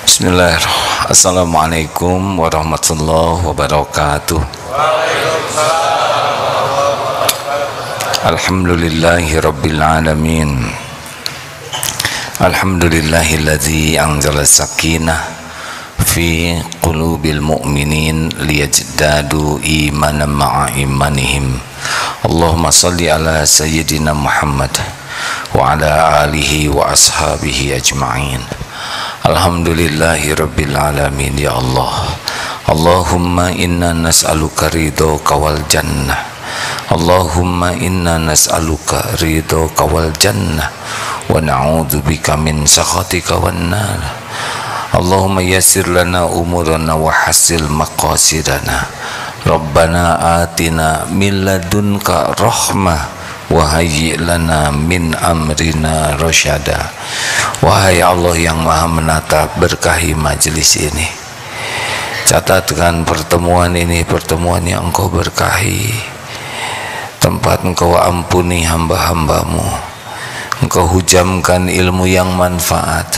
Bismillahirrahmanirrahim. Assalamualaikum warahmatullahi wabarakatuh. Alhamdulillahi rabbil alamin. Alhamdulillahilladzi anzala sakinah fi qulubil mu'minin liyajdadu imanan ma'a imanihim. Allahumma salli ala sayyidina Muhammad wa ala alihi wa ashabihi ajma'in. Alhamdulillahi rabbil alamin. Ya Allah, Allahumma inna nas'aluka ridhoka wal jannah. Allahumma inna nas'aluka ridhoka wal jannah wa na'udzubika min sakhatika wan nar. Allahumma yassir lana umurana wa hassil maqasidana. Rabbana atina min ladunka rahmah wa hayyi' lana min amrina rasyada. Wahai Allah yang maha menata, berkahi majelis ini. Catatkan pertemuan ini pertemuan yang Engkau berkahi, tempat Engkau ampuni hamba-hambamu. Engkau hujamkan ilmu yang manfaat,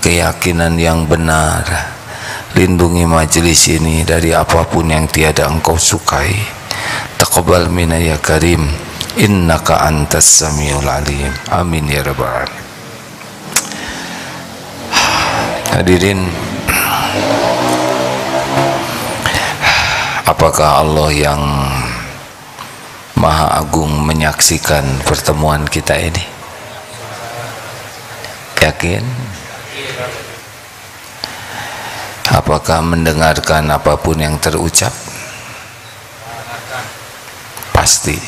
keyakinan yang benar. Lindungi majelis ini dari apapun yang tiada Engkau sukai. Taqabbal minna ya karim, innaka antas samiul alim. Amin ya rabbal alamin. Hadirin, apakah Allah yang Maha Agung menyaksikan pertemuan kita ini? Yakin? Apakah mendengarkan apapun yang terucap? Pasti.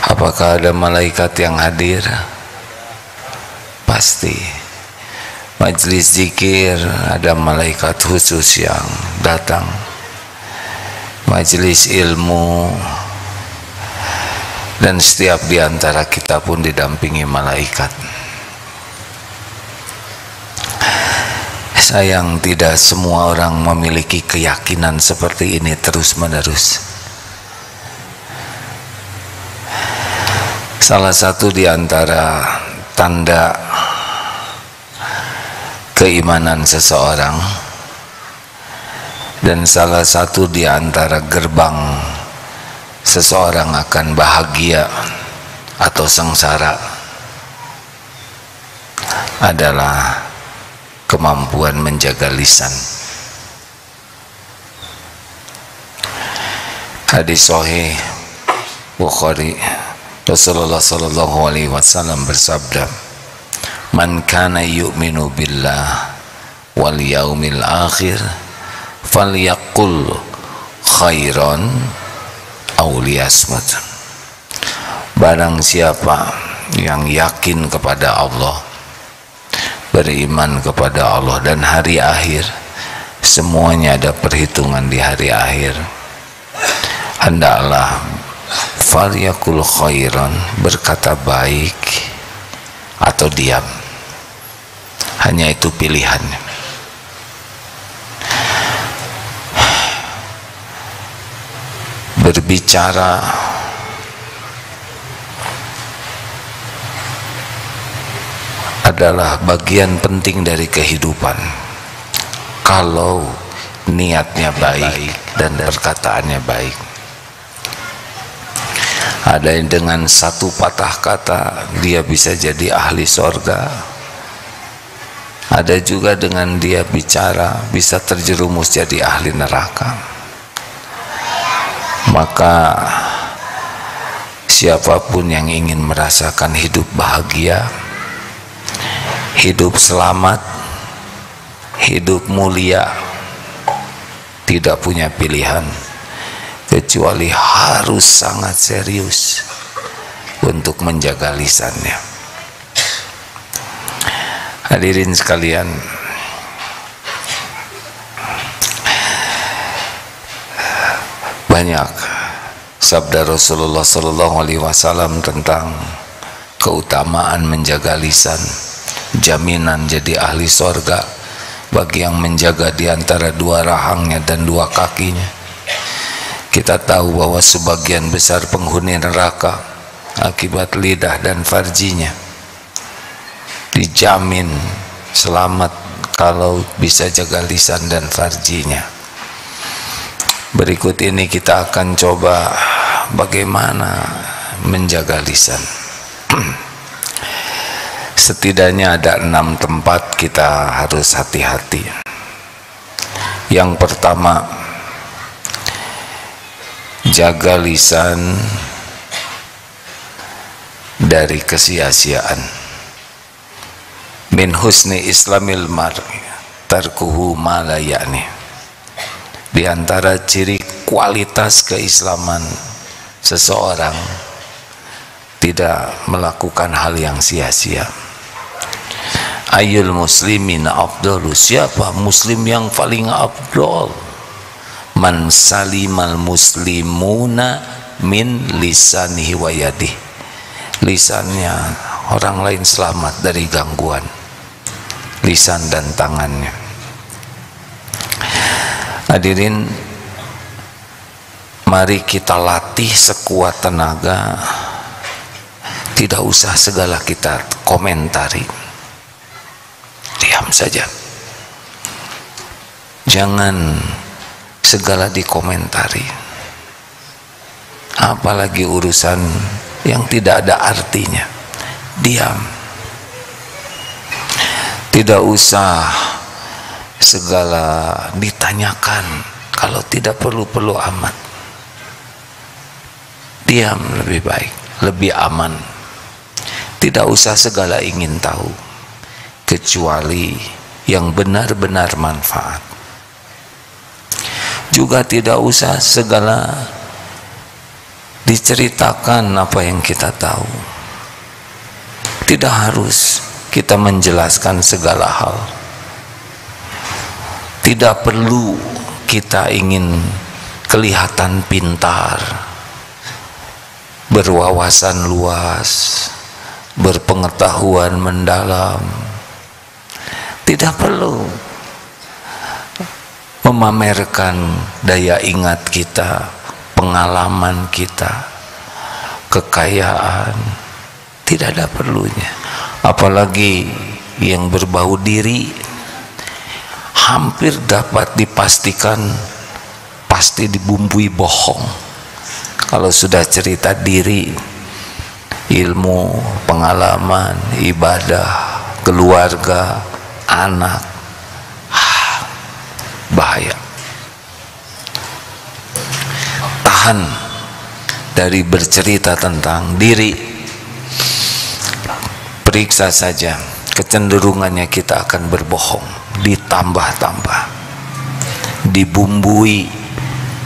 Apakah ada malaikat yang hadir? Pasti. Majelis zikir ada malaikat khusus yang datang. Majelis ilmu, dan setiap di antara kita pun didampingi malaikat. Sayang tidak semua orang memiliki keyakinan seperti ini terus-menerus. Salah satu di antara tanda keimanan seseorang dan salah satu di antara gerbang seseorang akan bahagia atau sengsara adalah kemampuan menjaga lisan. Hadis sahih Bukhari, Rasulullah sallallahu alaihi wasallam bersabda, "Man kana yu'minu billah wal yaumil akhir falyaqul khairan aw liyasmut." Barang siapa yang yakin kepada Allah, beriman kepada Allah dan hari akhir, semuanya ada perhitungan di hari akhir, hendaklah falyaqul khairan, berkata baik atau diam. Hanya itu pilihan. Berbicara adalah bagian penting dari kehidupan kalau niatnya baik dan perkataannya baik. Ada yang dengan satu patah kata dia bisa jadi ahli sorga, ada juga dengan dia bicara bisa terjerumus jadi ahli neraka. Maka siapapun yang ingin merasakan hidup bahagia, hidup selamat, hidup mulia, tidak punya pilihan kecuali harus sangat serius untuk menjaga lisannya. Hadirin sekalian, banyak sabda Rasulullah sallallahu alaihi wasallam tentang keutamaan menjaga lisan. Jaminan jadi ahli sorga bagi yang menjaga di antara dua rahangnya dan dua kakinya. Kita tahu bahwa sebagian besar penghuni neraka akibat lidah dan farjinya, dijamin selamat kalau bisa jaga lisan dan farjinya. Berikut ini kita akan coba bagaimana menjaga lisan. Setidaknya ada 6 tempat kita harus hati-hati. Yang pertama, jaga lisan dari kesia-siaan. Min husni islamil mar'i tarkuhu ma la ya'ni. Di antara ciri kualitas keislaman seseorang tidak melakukan hal yang sia-sia. Ayyul muslimin afdalu, siapa muslim yang paling afdal? Man salimal muslimuna min lisanihi wa yadihi. Lisannya orang lain selamat dari gangguan lisan dan tangannya. Hadirin, mari kita latih sekuat tenaga. Tidak usah segala kita komentari, diam saja. Jangan segala dikomentari, apalagi urusan yang tidak ada artinya. Diam. Tidak usah segala ditanyakan kalau tidak perlu-perlu amat. Diam lebih baik, lebih aman. Tidak usah segala ingin tahu, kecuali yang benar-benar manfaat. Juga tidak usah segala diceritakan apa yang kita tahu. Tidak harus kita menjelaskan segala hal. Tidak perlu kita ingin kelihatan pintar, berwawasan luas, berpengetahuan mendalam. Tidak perlu memamerkan daya ingat kita, pengalaman kita, kekayaan. Tidak ada perlunya. Apalagi yang berbau diri, hampir dapat dipastikan pasti dibumbui bohong. Kalau sudah cerita diri, ilmu, pengalaman, ibadah, keluarga, anak, bahaya. Tahan dari bercerita tentang diri. Periksa saja kecenderungannya kita akan berbohong, ditambah-tambah, dibumbui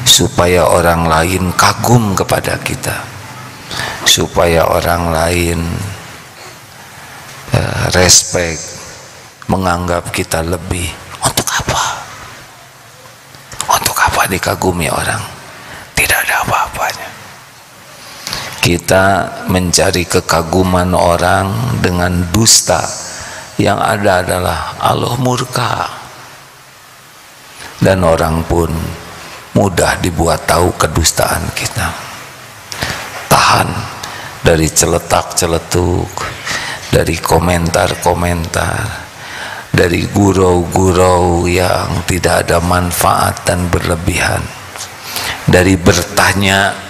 supaya orang lain kagum kepada kita, supaya orang lain respect, menganggap kita lebih. Untuk apa? Untuk apa dikagumi orang? Tidak ada apa-apanya. Kita mencari kekaguman orang dengan dusta, yang ada adalah Allah murka, dan orang pun mudah dibuat tahu kedustaan kita. Tahan dari celetak-celetuk, dari komentar-komentar, dari gurau-gurau yang tidak ada manfaat dan berlebihan, dari bertanya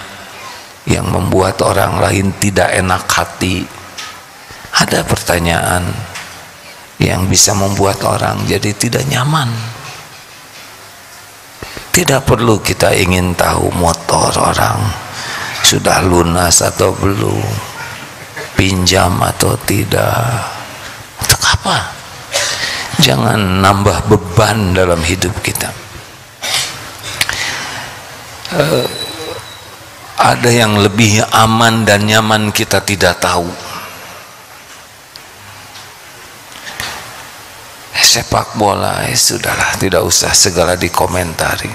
yang membuat orang lain tidak enak hati. Ada pertanyaan yang bisa membuat orang jadi tidak nyaman. Tidak perlu kita ingin tahu motor orang sudah lunas atau belum, pinjam atau tidak. Untuk apa? Jangan nambah beban dalam hidup kita. Ada yang lebih aman dan nyaman kita tidak tahu. Sepak bola, sudahlah, tidak usah segala dikomentari.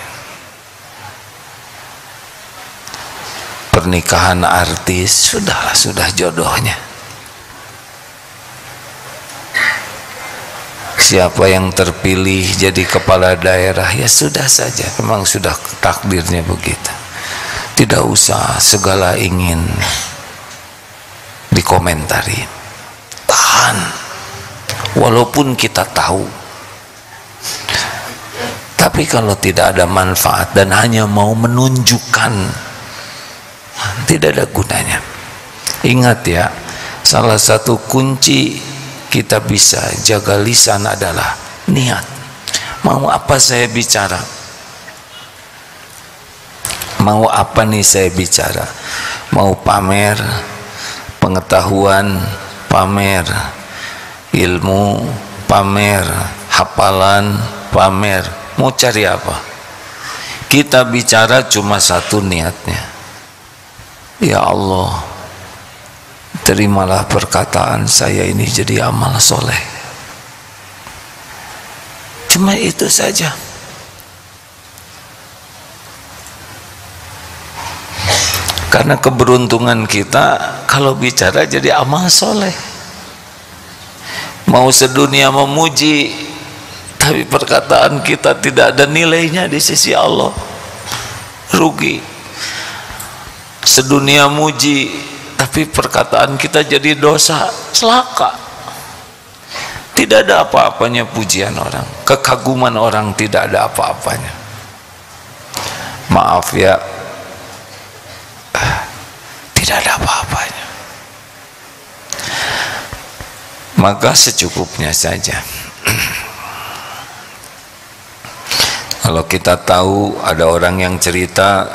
Pernikahan artis, sudahlah, sudah jodohnya. Siapa yang terpilih jadi kepala daerah, ya sudah saja, memang sudah takdirnya begitu. Tidak usah segala ingin dikomentari. Tahan, walaupun kita tahu. Tapi kalau tidak ada manfaat dan hanya mau menunjukkan, tidak ada gunanya. Ingat ya, salah satu kunci kita bisa jaga lisan adalah niat. Mau apa saya bicara? Mau apa nih saya bicara? Mau pamer pengetahuan, pamer ilmu, pamer hafalan, pamer. Mau cari apa? Kita bicara cuma satu niatnya. Ya Allah, terimalah perkataan saya ini jadi amal soleh. Cuma itu saja. Karena keberuntungan kita kalau bicara jadi amal soleh. Mau sedunia memuji, tapi perkataan kita tidak ada nilainya di sisi Allah, rugi. Sedunia muji, tapi perkataan kita jadi dosa, celaka. Tidak ada apa-apanya pujian orang, kekaguman orang tidak ada apa-apanya. Maaf ya, tidak ada apa-apanya. Maka secukupnya saja. Kalau kita tahu ada orang yang cerita,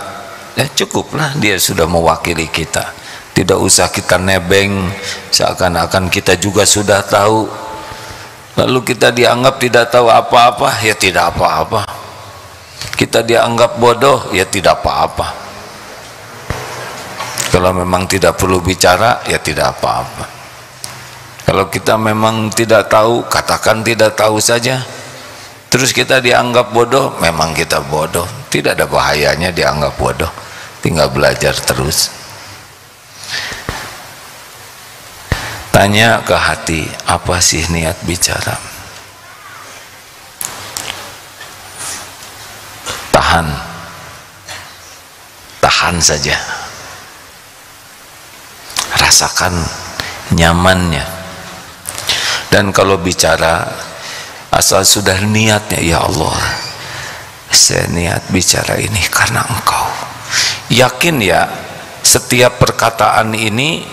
ya cukuplah, dia sudah mewakili kita. Tidak usah kita nebeng seakan-akan kita juga sudah tahu. Lalu kita dianggap tidak tahu apa-apa, ya tidak apa-apa. Kita dianggap bodoh, ya tidak apa-apa. Kalau memang tidak perlu bicara, ya tidak apa-apa. Kalau kita memang tidak tahu, katakan tidak tahu saja. Terus kita dianggap bodoh, memang kita bodoh. Tidak ada bahayanya dianggap bodoh, tinggal belajar terus. Tanya ke hati, apa sih niat bicara? Tahan saja, rasakan nyamannya. Dan kalau bicara, asal sudah niatnya, ya Allah, saya niat bicara ini karena Engkau. Yakin ya, setiap perkataan ini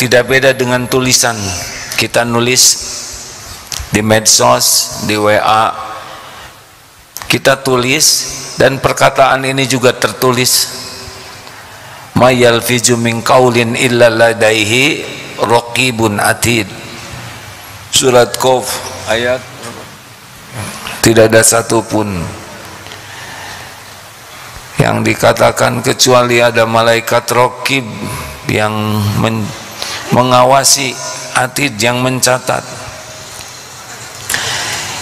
tidak beda dengan tulisan. Kita nulis di medsos, di WA, kita tulis, dan perkataan ini juga tertulis. Ma yalfiju min qaulin illa ladaihi raqibun atid. Surat Qaf ayat, tidak ada satupun yang dikatakan kecuali ada malaikat raqib yang mengawasi, atid yang mencatat.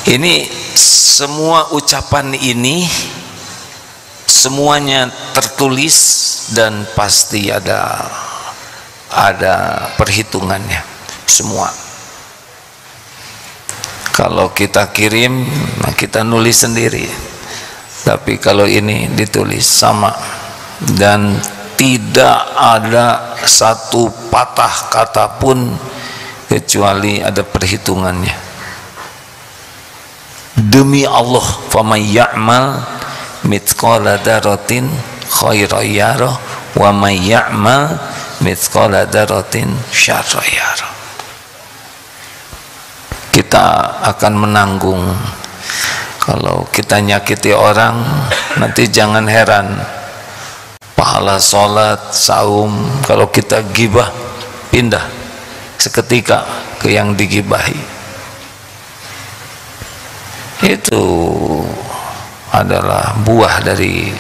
Ini semua ucapan ini semuanya tertulis dan pasti ada perhitungannya semua. Kalau kita kirim, nah kita nulis sendiri. Tapi kalau ini ditulis sama, dan tidak ada satu patah kata pun kecuali ada perhitungannya. Demi Allah, faman ya'mal mithqala dzarratin khairan yarah wa man ya'mal mithqala dzarratin syarran yarah. Kita akan menanggung. Kalau kita nyakiti orang, nanti jangan heran, pahala sholat, saum, kalau kita gibah, pindah seketika ke yang digibahi. Itu adalah buah dari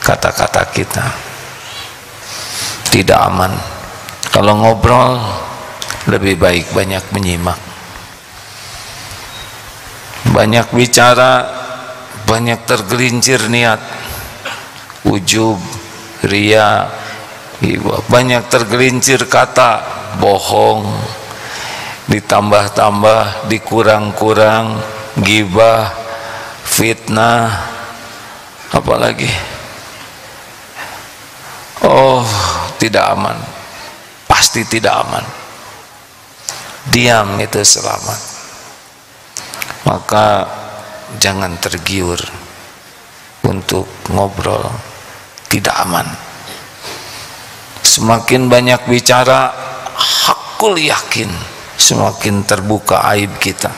kata-kata kita. Tidak aman. Kalau ngobrol, lebih baik banyak menyimak. Banyak bicara, banyak tergelincir niat, ujub, ria, banyak tergelincir kata, bohong, ditambah-tambah, dikurang-kurang, gibah, fitnah, apalagi, oh tidak aman. pasti tidak aman. Diam itu selamat. Maka jangan tergiur untuk ngobrol tidak aman. Semakin banyak bicara, hakul yakin semakin terbuka aib kita,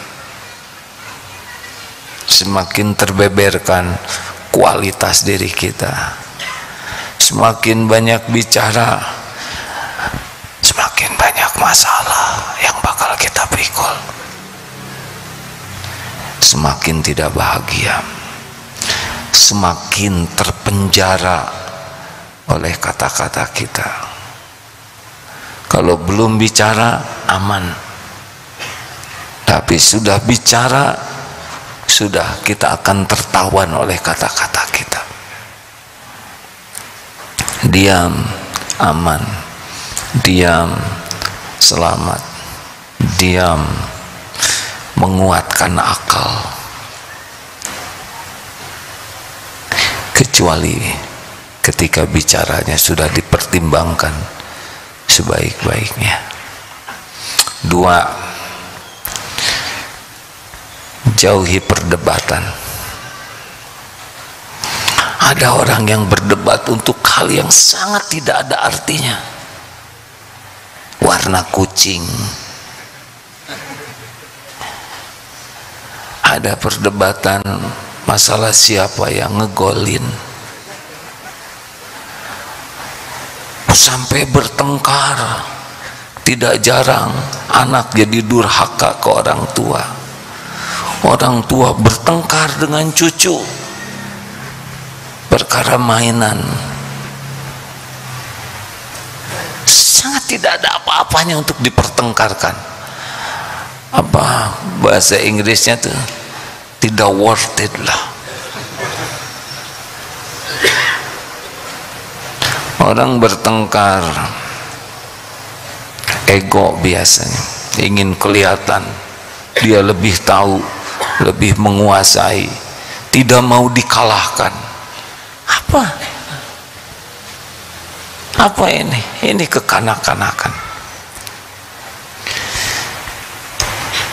semakin terbeberkan kualitas diri kita. Semakin banyak bicara, semakin banyak masalah yang bakal kita pikul. Semakin tidak bahagia, semakin terpenjara oleh kata-kata kita. Kalau belum bicara aman, tapi sudah bicara, sudah kita akan tertawan oleh kata-kata kita. Diam aman, diam selamat, diam menguatkan akal. Kecuali ketika bicaranya sudah dipertimbangkan sebaik-baiknya. 2, jauhi perdebatan. Ada orang yang berdebat untuk hal yang sangat tidak ada artinya. Warna kucing. Ada perdebatan masalah siapa yang ngegolin, sampai bertengkar. Tidak jarang anak jadi durhaka ke orang tua, orang tua bertengkar dengan cucu perkara mainan. Sangat tidak ada apa-apanya untuk dipertengkarkan. Apa bahasa Inggrisnya tuh, tidak worth it lah. Orang bertengkar ego biasanya, ingin kelihatan dia lebih tahu, lebih menguasai, tidak mau dikalahkan. Apa ini? Ini kekanak-kanakan.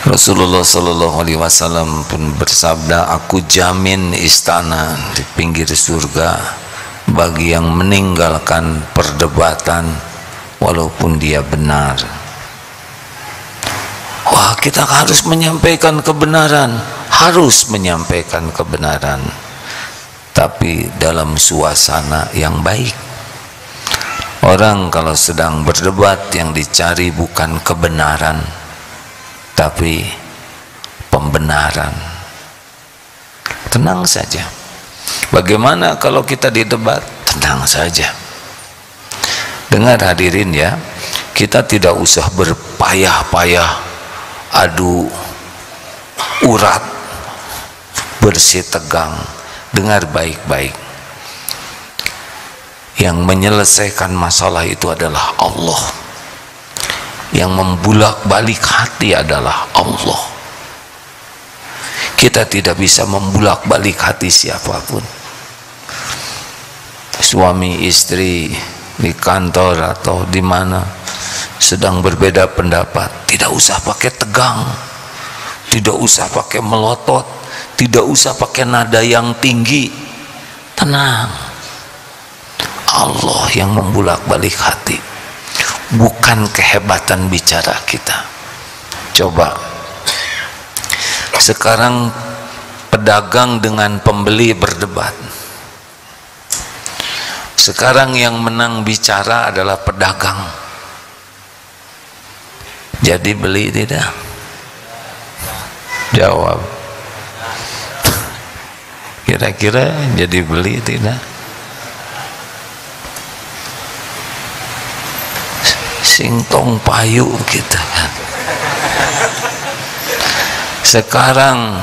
Rasulullah Sallallahu Alaihi Wasallam pun bersabda, aku jamin istana di pinggir surga bagi yang meninggalkan perdebatan walaupun dia benar. Wah, kita harus menyampaikan kebenaran, harus menyampaikan kebenaran, tapi dalam suasana yang baik. Orang kalau sedang berdebat yang dicari bukan kebenaran tapi pembenaran. Tenang saja. Bagaimana kalau kita didebat? Tenang saja. Dengar hadirin ya, kita tidak usah berpayah-payah adu urat, bersih tegang. Dengar baik-baik. Yang menyelesaikan masalah itu adalah Allah. Yang membulak-balik hati adalah Allah. Kita tidak bisa membulak-balik hati siapapun. Suami istri di kantor atau di mana sedang berbeda pendapat, tidak usah pakai tegang, tidak usah pakai melotot, tidak usah pakai nada yang tinggi. Tenang. Allah yang membulak-balik hati, bukan kehebatan bicara kita. Coba sekarang pedagang dengan pembeli berdebat. Sekarang yang menang bicara adalah pedagang. Jadi beli tidak? Jawab. Kira-kira jadi beli tidak? Singtong payu gitu kan. Sekarang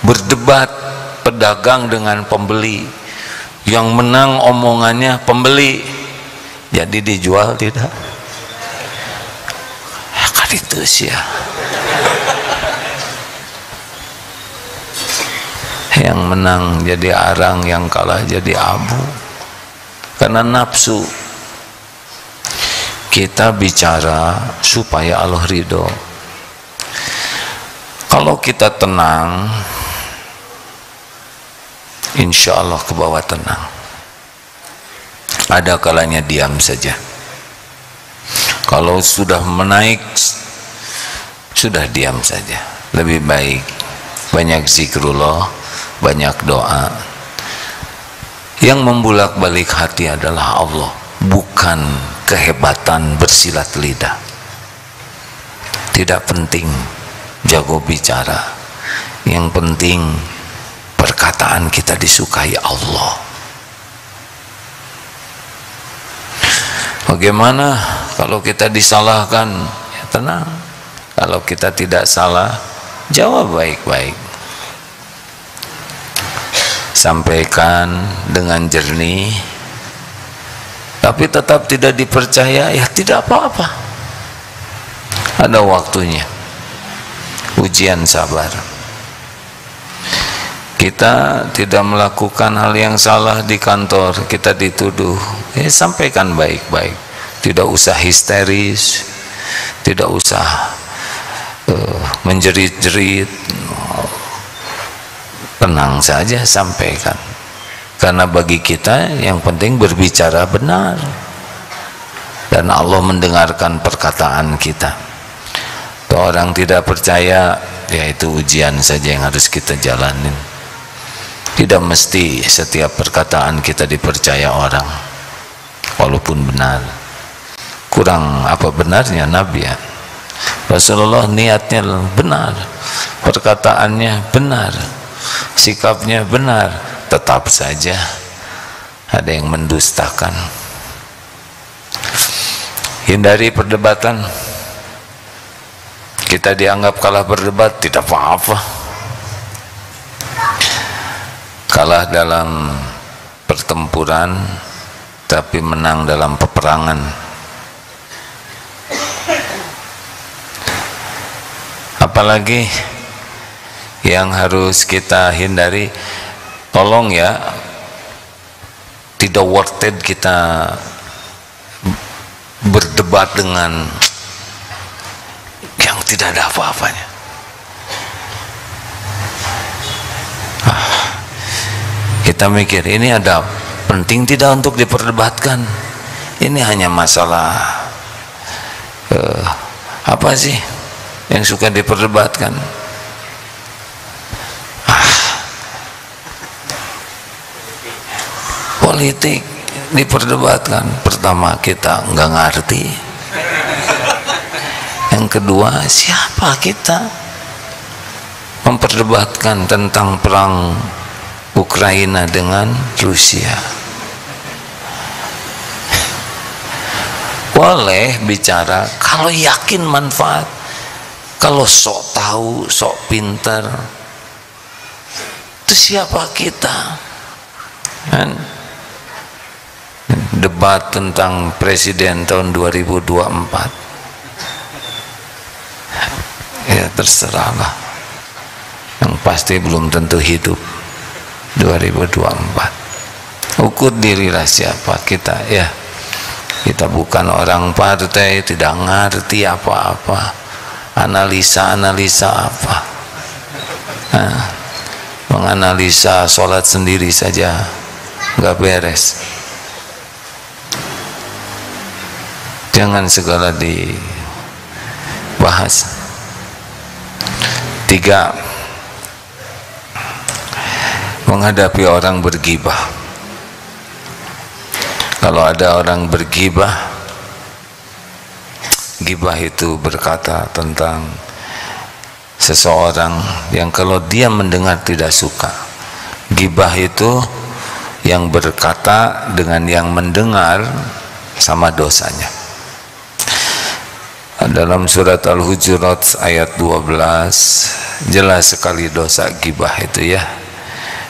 berdebat pedagang dengan pembeli, yang menang omongannya pembeli, jadi dijual tidak? Ya kan itu sih ya. Yang menang jadi arang, yang kalah jadi abu, karena nafsu. kita bicara supaya Allah ridho. Kalau kita tenang, insya Allah ke bawah tenang. Ada kalanya diam saja. Kalau sudah menaik, sudah diam saja. Lebih baik banyak zikrullah, banyak doa. Yang membulak-balik hati adalah Allah, bukan kehebatan bersilat lidah. Tidak penting jago bicara, yang penting perkataan kita disukai Allah. Bagaimana kalau kita disalahkan? Ya tenang. Kalau kita tidak salah, jawab baik-baik. Sampaikan dengan jernih. Tapi tetap tidak dipercaya, ya tidak apa-apa. Ada waktunya. Ujian sabar. Kita tidak melakukan hal yang salah di kantor, kita dituduh, sampaikan baik-baik. Tidak usah histeris, tidak usah menjerit-jerit. Tenang saja, sampaikan. Karena bagi kita yang penting berbicara benar, dan Allah mendengarkan perkataan kita. Kalau orang tidak percaya, ya itu ujian saja yang harus kita jalanin. Tidak mesti setiap perkataan kita dipercaya orang, walaupun benar. Kurang apa benarnya Nabi ya? Rasulullah niatnya benar, perkataannya benar, sikapnya benar, tetap saja ada yang mendustakan. Hindari perdebatan. Kita dianggap kalah berdebat, tidak apa-apa. Kalah dalam pertempuran, tapi menang dalam peperangan. Apalagi yang harus kita hindari, tolong ya, tidak worth it kita berdebat dengan yang tidak ada apa-apanya. Kita mikir, ini ada penting tidak untuk diperdebatkan? Ini hanya masalah apa sih yang suka diperdebatkan? Politik diperdebatkan. Pertama, kita nggak ngerti. Yang kedua, siapa kita memperdebatkan tentang perang Ukraina dengan Rusia? Boleh bicara kalau yakin manfaat. Kalau sok tahu, sok pintar, itu siapa kita? Kan? Debat tentang presiden tahun 2024, ya terserahlah, yang pasti belum tentu hidup 2024. Ukur dirilah siapa kita ya. Kita bukan orang partai, tidak ngerti apa-apa, analisa-analisa apa, menganalisa sholat sendiri saja nggak beres. Jangan segala dibahas. 3, menghadapi orang bergibah. Kalau ada orang bergibah, gibah itu berkata tentang seseorang yang kalau dia mendengar tidak suka. Gibah itu yang berkata dengan yang mendengar sama dosanya. Dalam surat Al-Hujurat ayat 12 jelas sekali dosa gibah itu ya.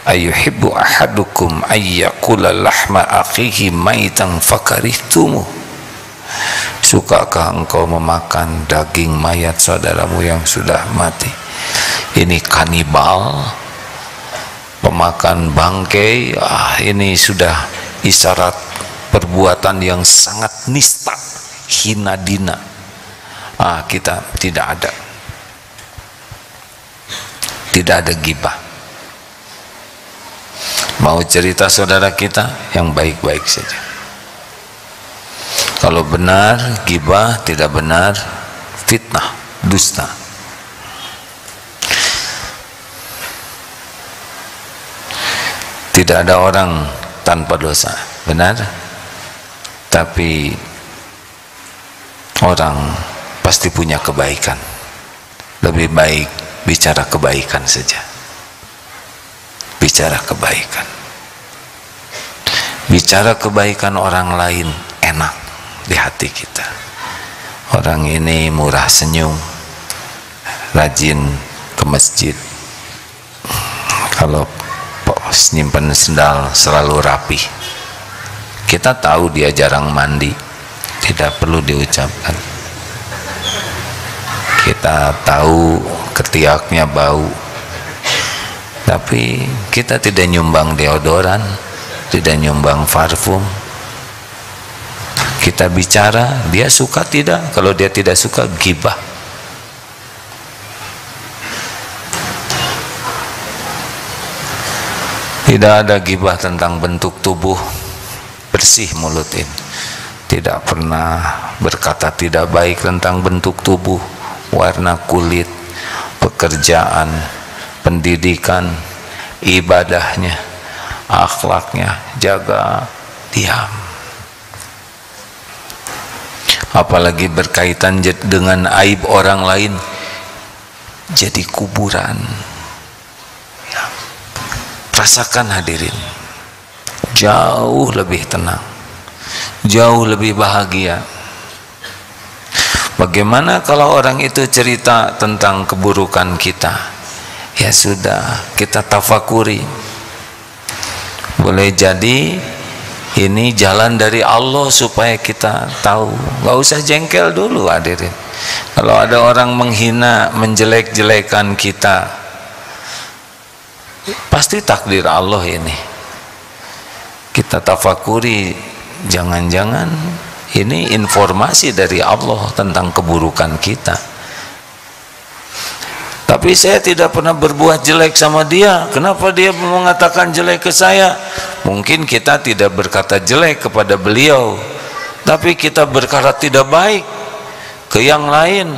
Ayuhibbu ahadukum ayyakula lahma akhihi maitan fakarihtumu. Sukakah engkau memakan daging mayat saudaramu yang sudah mati? Ini kanibal, pemakan bangkai. Ini sudah isyarat perbuatan yang sangat nista hina dina. Kita tidak ada gibah. Mau cerita saudara kita yang baik-baik saja. Kalau benar gibah, tidak benar fitnah, dusta. Tidak ada orang tanpa dosa, benar? Tapi orang pasti punya kebaikan. Lebih baik bicara kebaikan saja. Bicara kebaikan. Bicara kebaikan orang lain enak di hati kita. Orang ini murah senyum, rajin ke masjid. Kalau nyimpen sendal selalu rapi. Kita tahu dia jarang mandi, tidak perlu diucapkan. Kita tahu ketiaknya bau, tapi kita tidak nyumbang deodoran, tidak nyumbang parfum. Kita bicara, dia suka tidak? Kalau dia tidak suka, gibah. Tidak ada gibah tentang bentuk tubuh, bersih mulut ini. Tidak pernah berkata tidak baik tentang bentuk tubuh, warna kulit, pekerjaan, pendidikan, ibadahnya, akhlaknya. Jaga, diam. Apalagi berkaitan dengan aib orang lain, jadi kuburan. Rasakan hadirin, jauh lebih tenang, jauh lebih bahagia. Bagaimana kalau orang itu cerita tentang keburukan kita? Ya sudah, kita tafakuri. Boleh jadi ini jalan dari Allah supaya kita tahu. Gak usah jengkel dulu hadirin. Kalau ada orang menghina, menjelek-jelekan kita, pasti takdir Allah ini. Kita tafakuri, jangan-jangan ini informasi dari Allah tentang keburukan kita. Tapi saya tidak pernah berbuat jelek sama dia, kenapa dia mengatakan jelek ke saya? Mungkin kita tidak berkata jelek kepada beliau, tapi kita berkata tidak baik ke yang lain,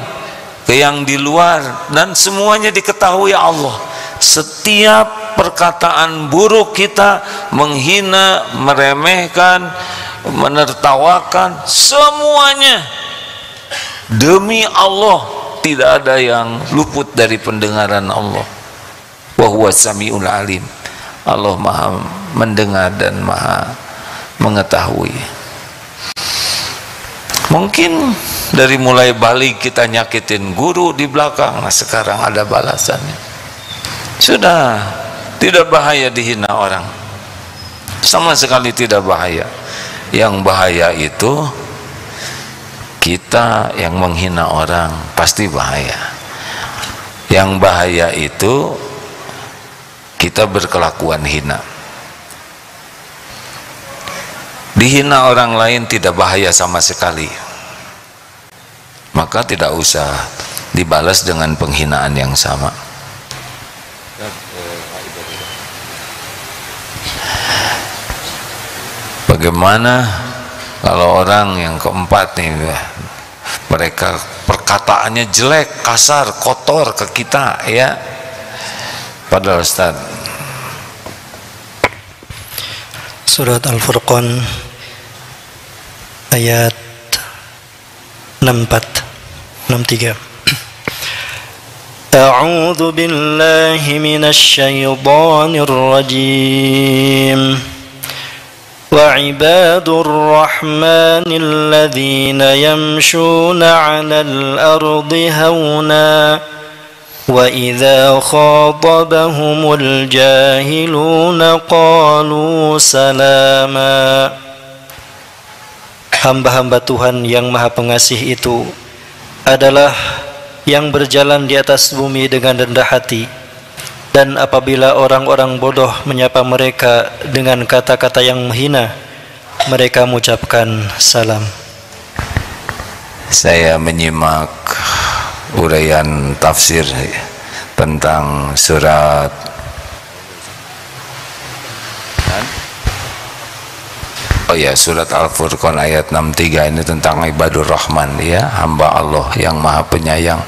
ke yang di luar, dan semuanya diketahui Allah. Setiap perkataan buruk kita, menghina, meremehkan, menertawakan, semuanya demi Allah, tidak ada yang luput dari pendengaran Allah. Wa huwa samiul alim. Allah maha mendengar dan maha mengetahui. Mungkin dari mulai balik kita nyakitin guru di belakang, nah sekarang ada balasannya. Sudah, tidak bahaya dihina orang, sama sekali tidak bahaya. Yang bahaya itu kita yang menghina orang, pasti bahaya. Yang bahaya itu kita berkelakuan hina. Dihina orang lain tidak bahaya sama sekali, maka tidak usah dibalas dengan penghinaan yang sama. Bagaimana kalau orang yang keempat nih, mereka perkataannya jelek, kasar, kotor ke kita, ya? Padahal Ustaz, Surat Al-Furqan ayat 63. A'udzu billahi minasy syaithanir rajim. Wa ibadur rahmanil ladzina yamshuna 'alal ardi hauna wa idza khatabahumul jahiluna qalu salama. Hamba-hamba Tuhan yang Maha Pengasih itu adalah yang berjalan di atas bumi dengan rendah hati, dan apabila orang-orang bodoh menyapa mereka dengan kata-kata yang menghina, mereka mengucapkan salam. Saya menyimak uraian tafsir tentang surat surat Al-Furqan ayat 63 ini tentang ibadur rahman, ya, hamba Allah yang maha penyayang,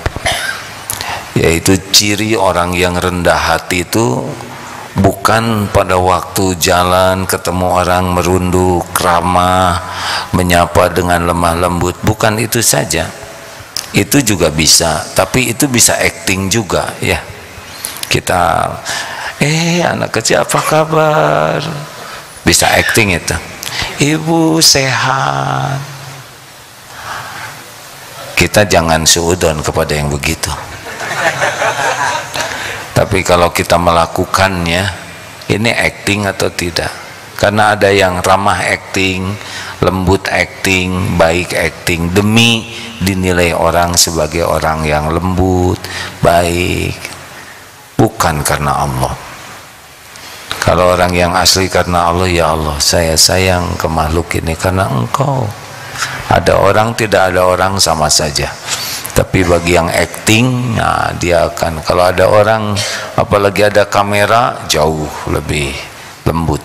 yaitu ciri orang yang rendah hati itu bukan pada waktu jalan ketemu orang merunduk ramah menyapa dengan lemah lembut, bukan itu saja, itu juga bisa, tapi itu bisa acting juga, ya. Kita anak kecil apa kabar, bisa acting itu. Ibu sehat. Kita jangan suudon kepada yang begitu. Tapi kalau kita melakukannya, ini acting atau tidak? Karena ada yang ramah acting, lembut acting, baik acting, demi dinilai orang sebagai orang yang lembut, baik, bukan karena Allah. Kalau orang yang asli karena Allah, ya Allah, saya sayang ke makhluk ini karena Engkau. Ada orang, tidak ada orang, sama saja. Tapi bagi yang acting, nah dia akan, kalau ada orang, apalagi ada kamera, jauh lebih lembut,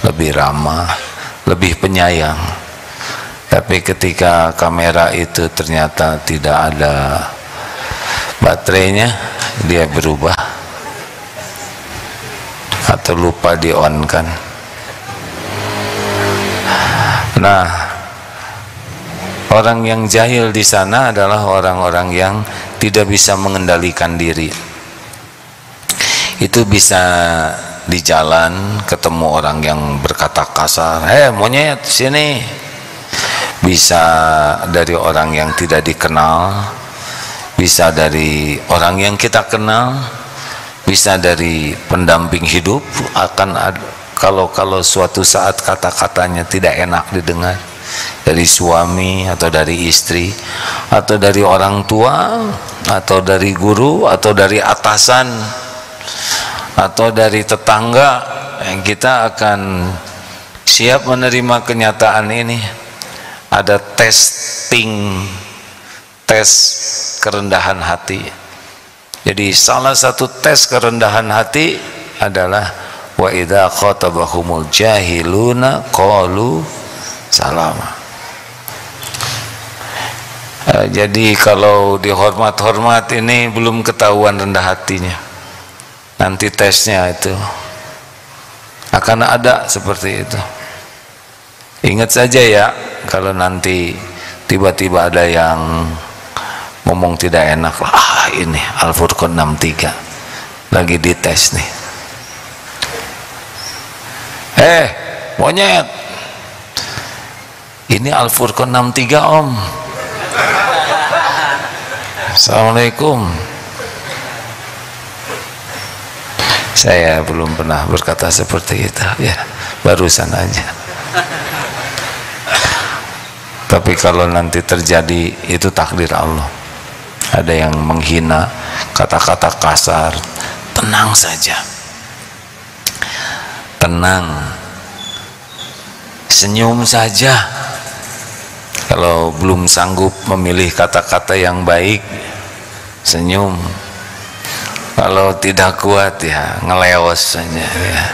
lebih ramah, lebih penyayang. Tapi ketika kamera itu ternyata tidak ada baterainya, dia berubah atau lupa di on kan. Nah, orang yang jahil di sana adalah orang-orang yang tidak bisa mengendalikan diri. Itu bisa di jalan ketemu orang yang berkata kasar, monyet sini. Bisa dari orang yang tidak dikenal, bisa dari orang yang kita kenal, bisa dari pendamping hidup. Akan ada, kalau suatu saat kata-katanya tidak enak didengar, dari suami atau dari istri atau dari orang tua atau dari guru atau dari atasan atau dari tetangga, yang kita akan siap menerima kenyataan ini. Ada tes kerendahan hati. Jadi salah satu tes kerendahan hati adalah wa idza khatabahumul jahiluna qalu salama. Jadi kalau dihormat-hormat ini belum ketahuan rendah hatinya. Nanti tesnya itu akan ada seperti itu. Ingat saja ya, kalau nanti tiba-tiba ada yang ngomong tidak enak, ini Al-Furqan 63 lagi dites nih. Monyet, ini Al-Furqan 63 om. Assalamualaikum. Saya belum pernah berkata seperti itu, ya, barusan aja. Tapi kalau nanti terjadi, itu takdir Allah. Ada yang menghina, kata-kata kasar, tenang saja, tenang, senyum saja. Kalau belum sanggup memilih kata-kata yang baik, senyum. Kalau tidak kuat, ya ngeleos saja, ya.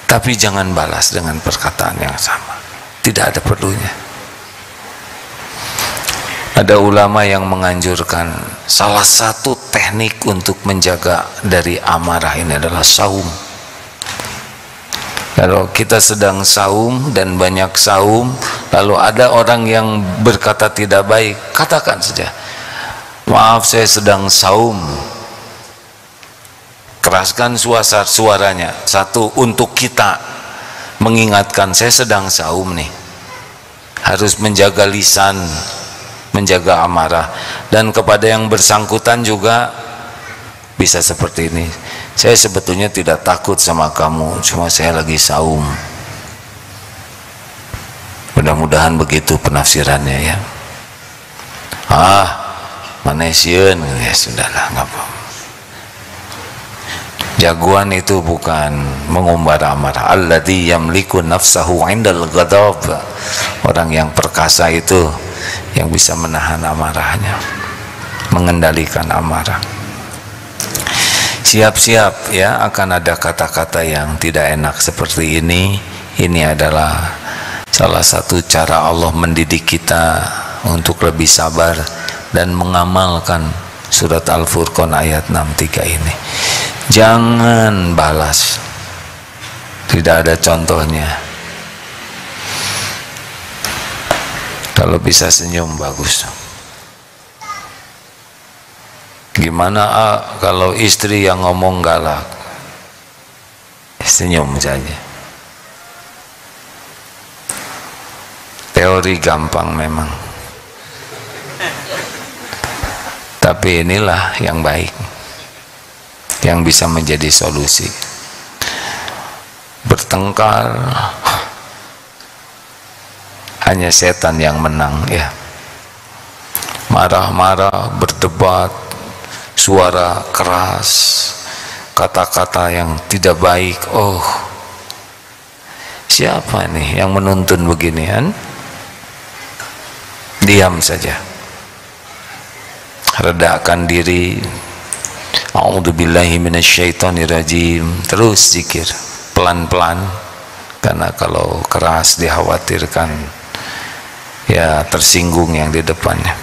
Tapi jangan balas dengan perkataan yang sama, tidak ada perlunya. Ada ulama yang menganjurkan salah satu teknik untuk menjaga dari amarah ini adalah saum. Kalau kita sedang saum dan banyak saum, lalu ada orang yang berkata tidak baik, katakan saja, maaf saya sedang saum. Keraskan suaranya. Satu, untuk kita mengingatkan, saya sedang saum nih, harus menjaga lisan, menjaga amarah. Dan kepada yang bersangkutan juga bisa seperti ini, saya sebetulnya tidak takut sama kamu, cuma saya lagi saum. Mudah-mudahan begitu penafsirannya, ya. Manesieun, ya sudahlah, nggak apa-apa. Jagoan itu bukan mengumbar amarah. Alladzi yamliku nafsahu 'indal ghadab. Orang yang perkasa itu yang bisa menahan amarahnya, mengendalikan amarah. Siap-siap ya, akan ada kata-kata yang tidak enak seperti ini. Ini adalah salah satu cara Allah mendidik kita untuk lebih sabar dan mengamalkan surat Al-Furqan ayat 63 ini. Jangan balas, tidak ada contohnya. Kalau bisa senyum bagus. Gimana kalau istri yang ngomong galak? Senyum saja. Teori gampang memang, tapi inilah yang baik, yang bisa menjadi solusi. Bertengkar hanya setan yang menang ya. Marah-marah, berdebat, suara keras, kata-kata yang tidak baik. Oh, siapa nih yang menuntun beginian? Diam saja, redakan diri. A'udzubillahi minasyaitonirrajim. Terus zikir pelan-pelan, karena kalau keras dikhawatirkan ya tersinggung yang di depannya.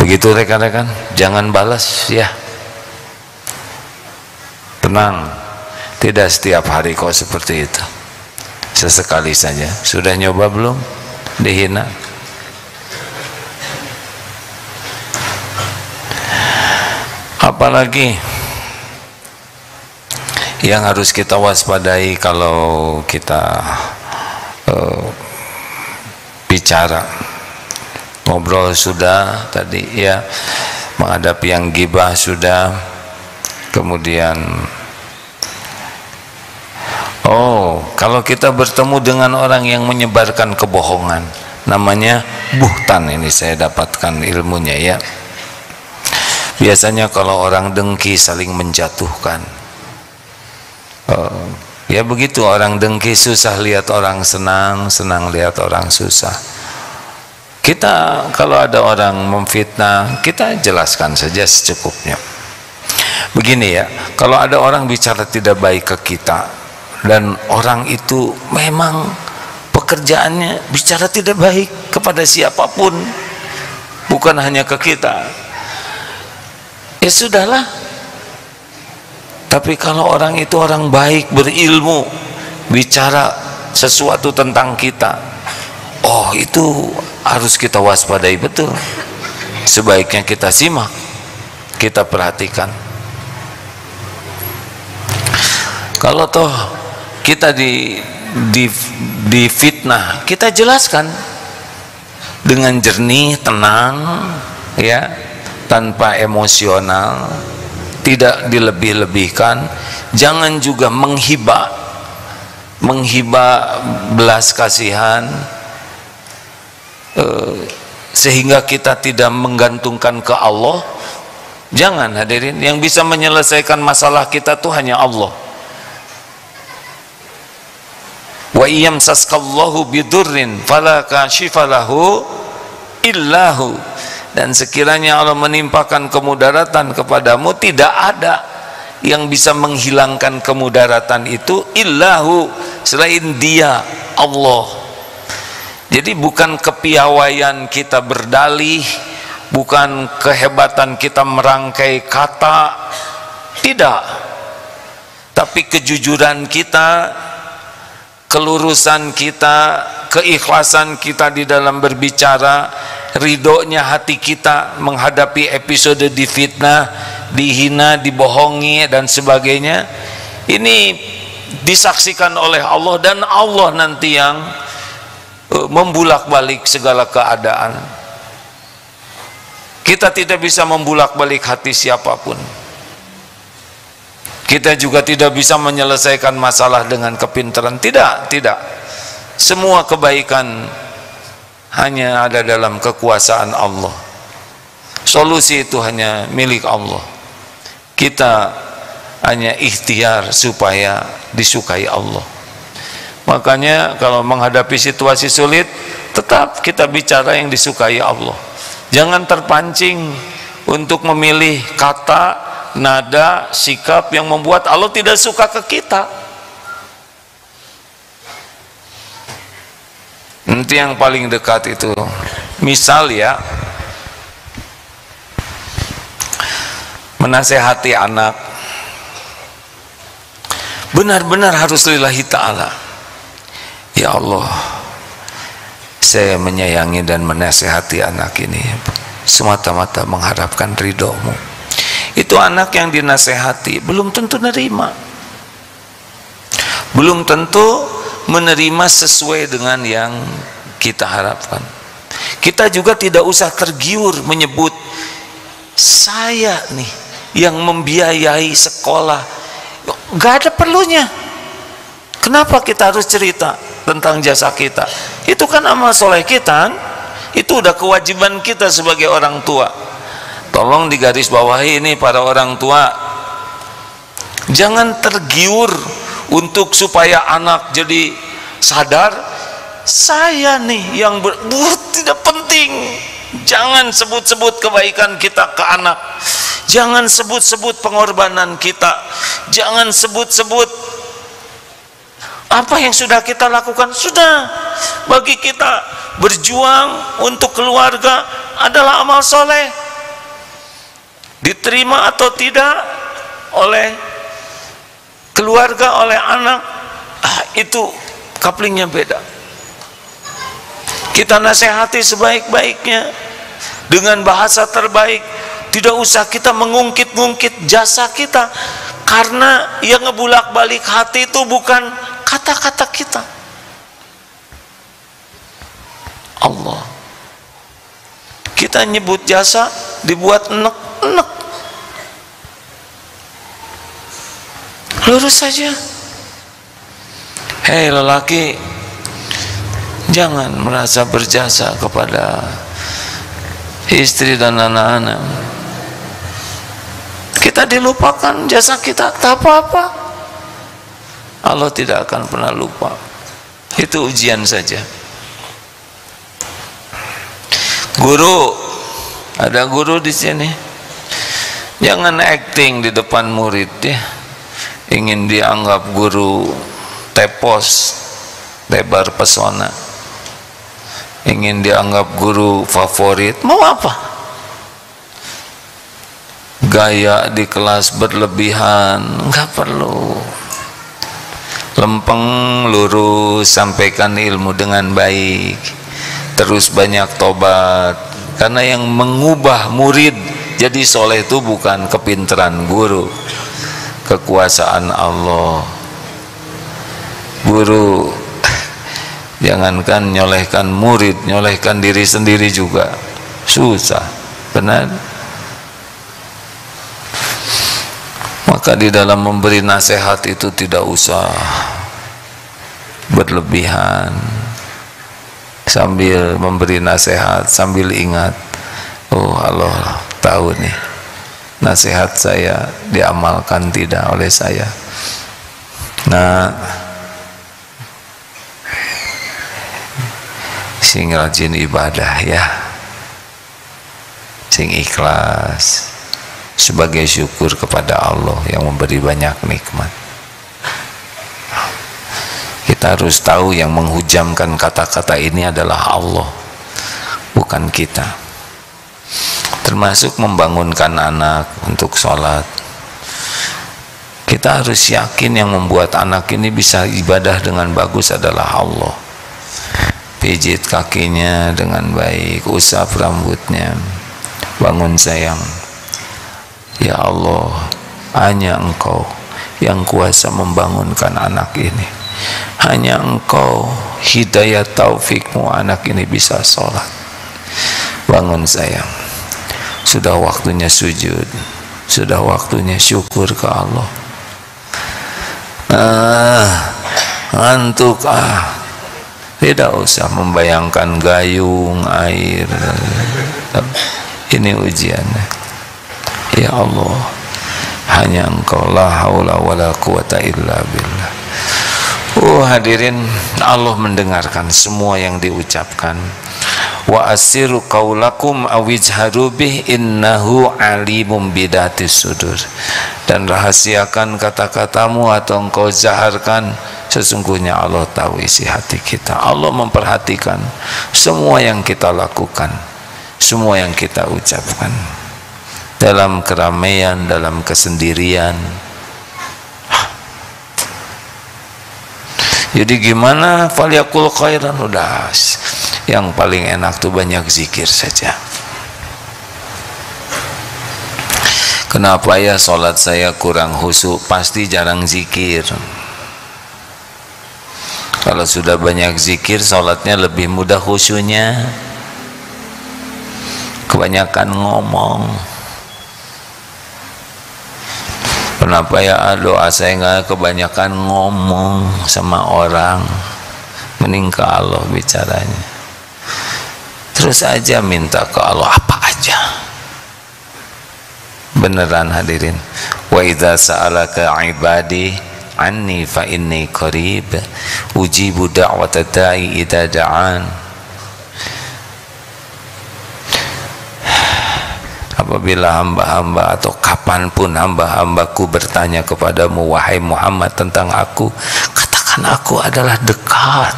Begitu rekan-rekan, jangan balas ya. Tenang, tidak setiap hari kok seperti itu. Sesekali saja. Sudah nyoba belum dihina? Apalagi yang harus kita waspadai kalau kita bicara, ngobrol sudah tadi ya, menghadapi yang gibah sudah, kemudian kalau kita bertemu dengan orang yang menyebarkan kebohongan, namanya buhtan. Ini saya dapatkan ilmunya ya. Biasanya kalau orang dengki saling menjatuhkan. Ya begitu, orang dengki susah lihat orang senang, senang lihat orang susah. Kita kalau ada orang memfitnah, kita jelaskan saja secukupnya. Begini ya, kalau ada orang bicara tidak baik ke kita, dan orang itu memang pekerjaannya bicara tidak baik kepada siapapun, bukan hanya ke kita, ya sudahlah. Tapi kalau orang itu orang baik, berilmu, bicara sesuatu tentang kita, oh itu harus kita waspadai betul. Sebaiknya kita simak, kita perhatikan. Kalau toh kita di fitnah, kita jelaskan dengan jernih, tenang ya, tanpa emosional, tidak dilebih-lebihkan. Jangan juga menghibah belas kasihan sehingga kita tidak menggantungkan ke Allah. Jangan hadirin, yang bisa menyelesaikan masalah kita tuh hanya Allah. Wa iyamsaskallahu bidurrin fala kashifa lahu illahu. Dan sekiranya Allah menimpakan kemudaratan kepadamu, tidak ada yang bisa menghilangkan kemudaratan itu illahu, selain Dia, Allah. Jadi bukan kepiawaian kita berdalih, bukan kehebatan kita merangkai kata, tidak, tapi kejujuran kita, kelurusan kita, keikhlasan kita di dalam berbicara, ridhonya hati kita menghadapi episode difitnah, dihina, dibohongi dan sebagainya. Ini disaksikan oleh Allah, dan Allah nanti yang membulak-balik segala keadaan. Kita tidak bisa membulak-balik hati siapapun. Kita juga tidak bisa menyelesaikan masalah dengan kepintaran. Tidak. Semua kebaikan hanya ada dalam kekuasaan Allah. Solusi itu hanya milik Allah. Kita hanya ikhtiar supaya disukai Allah. Makanya kalau menghadapi situasi sulit, tetap kita bicara yang disukai Allah. Jangan terpancing untuk memilih kata, nada, sikap yang membuat Allah tidak suka ke kita. Nanti yang paling dekat itu, misal ya, menasehati anak, benar-benar harus lillahi ta'ala. Ya Allah, saya menyayangi dan menasehati anak ini semata-mata mengharapkan ridho-Mu. Itu anak yang dinasehati belum tentu nerima, belum tentu menerima sesuai dengan yang kita harapkan. Kita juga tidak usah tergiur menyebut, saya nih yang membiayai sekolah. Gak ada perlunya. Kenapa kita harus cerita tentang jasa kita? Itu kan amal soleh kita, itu udah kewajiban kita sebagai orang tua. Tolong digarisbawahi ini para orang tua, jangan tergiur untuk supaya anak jadi sadar, saya nih yang tidak penting. Jangan sebut-sebut kebaikan kita ke anak, jangan sebut-sebut pengorbanan kita, jangan sebut-sebut apa yang sudah kita lakukan. Sudah, bagi kita berjuang untuk keluarga adalah amal soleh, diterima atau tidak oleh keluarga, oleh anak, itu kaplingnya beda. Kita nasihati sebaik-baiknya dengan bahasa terbaik. Tidak usah kita mengungkit-ungkit jasa kita, karena yang ngebulak-balik hati itu bukan kata-kata kita, Allah. Kita nyebut jasa dibuat enek-enek. Lurus saja. Hei lelaki, jangan merasa berjasa kepada istri dan anak-anak. Kita dilupakan jasa kita, tak apa-apa. Allah tidak akan pernah lupa. Itu ujian saja. Guru, ada guru di sini, jangan acting di depan murid ya. Ingin dianggap guru tepos, lebar pesona, ingin dianggap guru favorit. Mau apa? Gaya di kelas berlebihan, nggak perlu. Lempeng lurus, sampaikan ilmu dengan baik, terus banyak tobat. Karena yang mengubah murid jadi soleh itu bukan kepintaran guru, kekuasaan Allah. Guru jangankan nyolehkan murid, nyolehkan diri sendiri juga susah, benar. Maka di dalam memberi nasihat itu tidak usah berlebihan. Sambil memberi nasihat, sambil ingat, oh Allah tahu nih, nasihat saya diamalkan tidak oleh saya. Nah, sing rajin ibadah ya, sing ikhlas, sebagai syukur kepada Allah yang memberi banyak nikmat. Kita harus tahu yang menghujamkan kata-kata ini adalah Allah, bukan kita. Termasuk membangunkan anak untuk sholat. Kita harus yakin yang membuat anak ini bisa ibadah dengan bagus adalah Allah. Pijit kakinya dengan baik, usap rambutnya, bangun sayang. Ya Allah, hanya Engkau yang kuasa membangunkan anak ini. Hanya Engkau, hidayah taufikmu, anak ini bisa sholat. Bangun sayang, sudah waktunya sujud, sudah waktunya syukur ke Allah. Ngantuk tidak usah membayangkan gayung, air. Ini ujiannya. Ya Allah, hanya Engkau, la haula wala quwata illa billah. Hadirin, Allah mendengarkan semua yang diucapkan. Wa asiru qaulakum awijharu bih innahu alimum bidatis sudur. Dan rahasiakan kata-katamu atau engkau zaharkan, sesungguhnya Allah tahu isi hati kita. Allah memperhatikan semua yang kita lakukan, semua yang kita ucapkan, dalam keramaian, dalam kesendirian. Jadi gimana? Falyakul khairan. Udah, yang paling enak tuh banyak zikir saja. Kenapa ya sholat saya kurang khusyuk? Pasti jarang zikir. Kalau sudah banyak zikir, sholatnya lebih mudah khusyuknya. Kebanyakan ngomong. Kenapa ya doa saya nggak kebanyakan ngomong sama orang? Mending ke Allah bicaranya. Terus aja minta ke Allah apa aja. Beneran hadirin. Wa idza sa'alaka ibadi anni fa inni qarib ujibu da'wata da'i idza da'an. Apabila hamba-hamba atau kapanpun hamba-hambaku bertanya kepadamu wahai Muhammad tentang aku, katakan aku adalah dekat.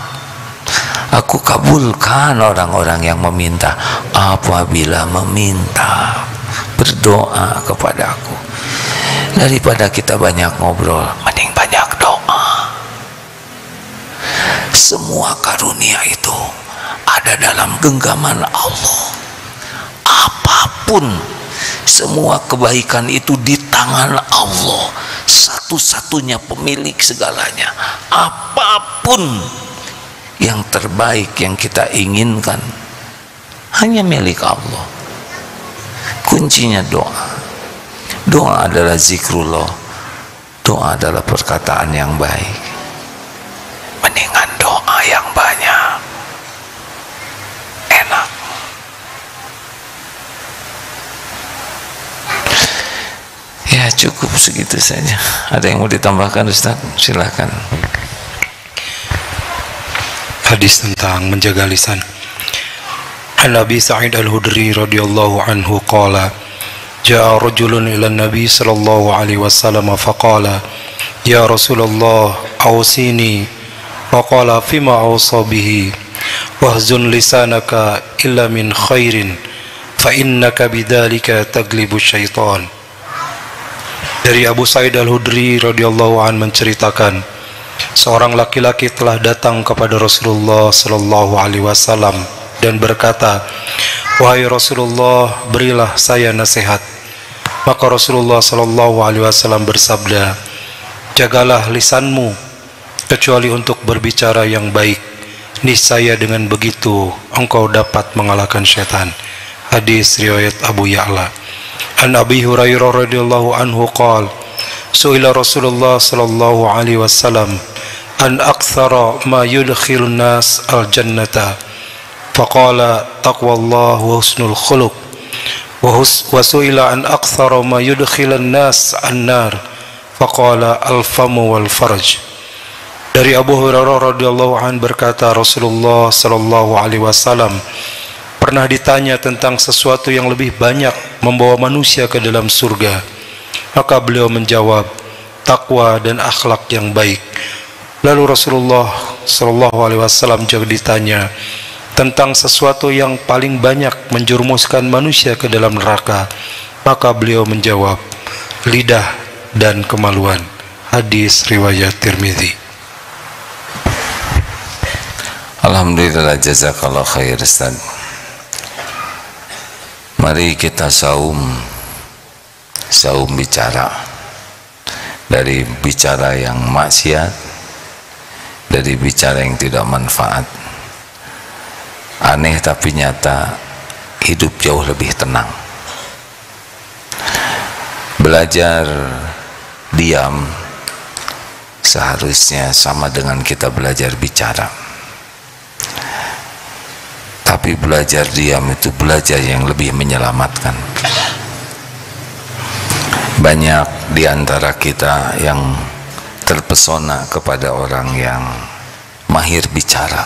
Aku kabulkan orang-orang yang meminta apabila meminta, berdoa kepada aku. Daripada kita banyak ngobrol, mending banyak doa. Semua karunia itu ada dalam genggaman Allah. Apapun, semua kebaikan itu di tangan Allah, satu-satunya pemilik segalanya. Apapun yang terbaik yang kita inginkan hanya milik Allah. Kuncinya doa. Doa adalah zikrullah. Doa adalah perkataan yang baik. Mendingan doa yang banyak. Enak. Ya cukup segitu saja. Ada yang mau ditambahkan Ustaz? Silakan. Hadis tentang menjaga lisan. An Abi Sa'id Al-Khudri radhiyallahu anhu qala jaa rajulun ila an-nabi sallallahu alaihi wasallam faqala ya Rasulullah awsini faqala fima awsa bihi wahzun lisanaka illa min khairin fa innaka bidzalika taglibu syaitan. Dari Abu Sa'id Al-Khudri radhiyallahu anhu menceritakan, seorang laki-laki telah datang kepada Rasulullah sallallahu alaihi wasallam dan berkata, "Wahai Rasulullah, berilah saya nasihat." Maka Rasulullah sallallahu alaihi wasallam bersabda, "Jagalah lisanmu kecuali untuk berbicara yang baik. Niscaya dengan begitu engkau dapat mengalahkan syaitan." Hadis riwayat Abu Ya'la. An Abi Hurairah radhiyallahu anhu qala su'ila Rasulullah sallallahu alaihi wasallam an aktsara ma yudkhilun nas al-jannata faqala taqwallah wa husnul khuluq wa su'ila an aktsara ma yudkhilun nas an-nar faqala al-famu wal farj. Dari Abu Hurairah radhiyallahu anhu berkata, Rasulullah sallallahu alaihi wasallam pernah ditanya tentang sesuatu yang lebih banyak membawa manusia ke dalam surga. Maka beliau menjawab, takwa dan akhlak yang baik. Lalu Rasulullah sallallahu alaihi wasallam juga ditanya tentang sesuatu yang paling banyak menjerumuskan manusia ke dalam neraka. Maka beliau menjawab, lidah dan kemaluan. Hadis riwayat Tirmidzi. Alhamdulillah, jazakallah khair Ustaz. Mari kita saum bicara, dari bicara yang maksiat, dari bicara yang tidak manfaat. Aneh tapi nyata, hidup jauh lebih tenang. Belajar diam seharusnya sama dengan kita belajar bicara. Tapi tapi belajar diam itu belajar yang lebih menyelamatkan. Banyak di antara kita yang terpesona kepada orang yang mahir bicara,